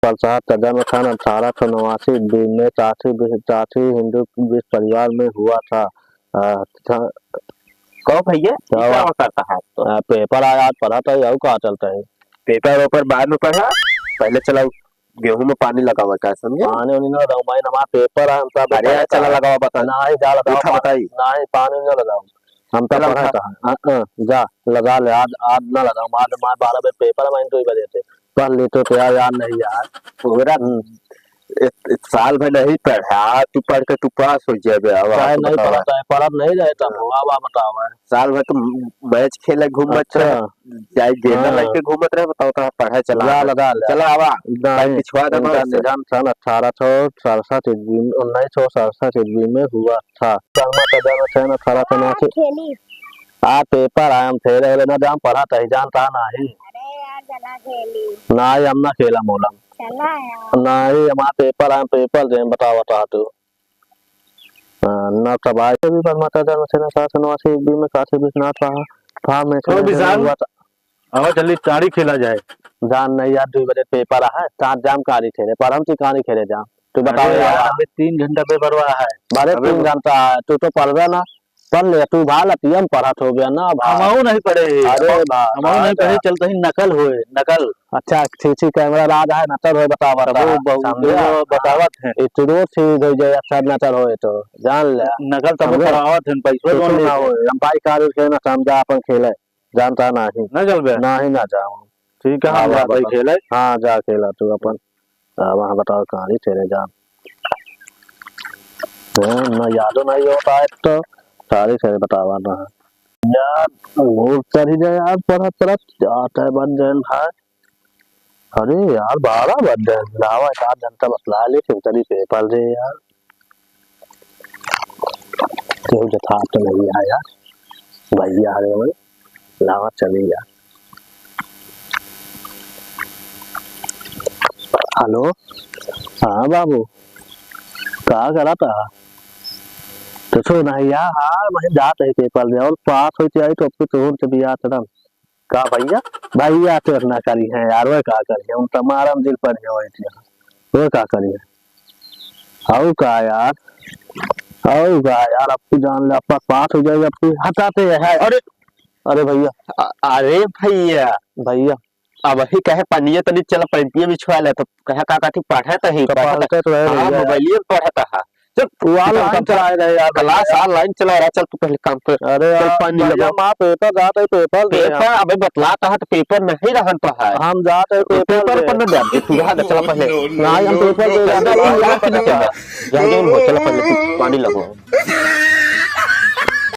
प्रसाद का जन्म सन 1889 में चाची हिंदू जिस परिवार में हुआ था। कहो भैया क्या करता है तो? पेपर आया आज पढ़ा था या कहा चलता है? पेपर ऊपर बाद में पढ़ा, पहले चला गेहूं में पानी लगा हुआ क्या समझे? पानी नहीं लगा भाई ना पेपर है हम सब। अरे चला लगा हुआ बता ना ही जा लगा बताई ना ही पानी नहीं लगाऊं हम तो पढ़ा था। जा लगा ले आज ना लगाऊं आज मैं 12 बजे पेपर में तो बजे थे पढ़ ले तो यार नहीं यार पूरा साल भर नहीं पढ़ा तू पढ़ के तू पास हो जाए। नहीं पढ़ा है पढ़ा नहीं रहता हुआ बताओ साल भर तो मैच खेले घूमत चाहे गेंदा लेके घूमत रहे बताओ तो पढ़ा चला लगा चला आवा पिछवा निधन सन 1867 1967 में हुआ था। सन 1889 पेपर आया हम थे ना जाम पढ़ा था जानता नहीं ना हम ना खेला मोलम नहीं हमारा पेपर आया पेपर दे बता तू ना तब आए भी पर माता जन्म से 1989 में काशी विश्वनाथ रहा था मैं तो विशाल और जल्दी तारी खेला जाए जान नहीं यार 2 बजे पेपर है सात जाम कारी खेले पर हम कहानी खेले जाम तू बताओ यार अबे 3 घंटा पेपर हुआ है बारे 3 घंटा है तू तो पढ़ रहा ना पढ़ ले तू भाल हम पढ़ा हो गया ना हम नहीं पढ़े। अरे हम नहीं पढ़े चलते ही नकल हुए नकल। अच्छा सीसी कैमरा राज है नकल हो बतावत वो बतावत है इतरो चीज हो जाए अच्छा नकल हो तो जान ले नकल तब करावत है पैसा तो ना हो हम पाई कार के ना समझा अपन खेले जानता नहीं ना चलबे नहीं ना जाऊं ठीक है हम भाई खेले हां जा खेला तू अपन वहां बताओ कहानी तेरे जा ना याद नहीं होता है तो सारी से बतावा ना यार वो चली जाए यार पढ़ा तरफ जाता है बन जाए भाई। अरे यार 12 बज गए लावा 4 घंटा बतला ले फिर तरी पेपर दे यार क्यों जथा तो नहीं आया भैया आ रहे लावा चली यार। हेलो हाँ बाबू क्या करा था तो छो नहीं यार हाँ मैं जाते है पेपर दे और पास हो जाए तो अब तो से भी आता था का भैया तो ना करी है यार वो का करी हम तुम्हारा दिल पर है वो का करी है आओ का यार अब तू जान ले अपना पास हो जाएगा अब तू हटाते है। अरे भैया अब ही कहे पनिया तनी चला पंतिया बिछवा ले तो कहे का थी पढ़े त ही पढ़ते तो है मोबाइल पढ़ता है चल लाइन चला रहे यार क्लास लाइन चला रहा चल तू पहले काम पे। अरे पानी लगा मां पेपर जाते पेपर अबे बतलाता है तो पेपर नहीं रहन तो है हम जाते पेपर पर न दे तू रहा चला पहले नहीं हम पेपर दे जा चला पहले पानी लगो।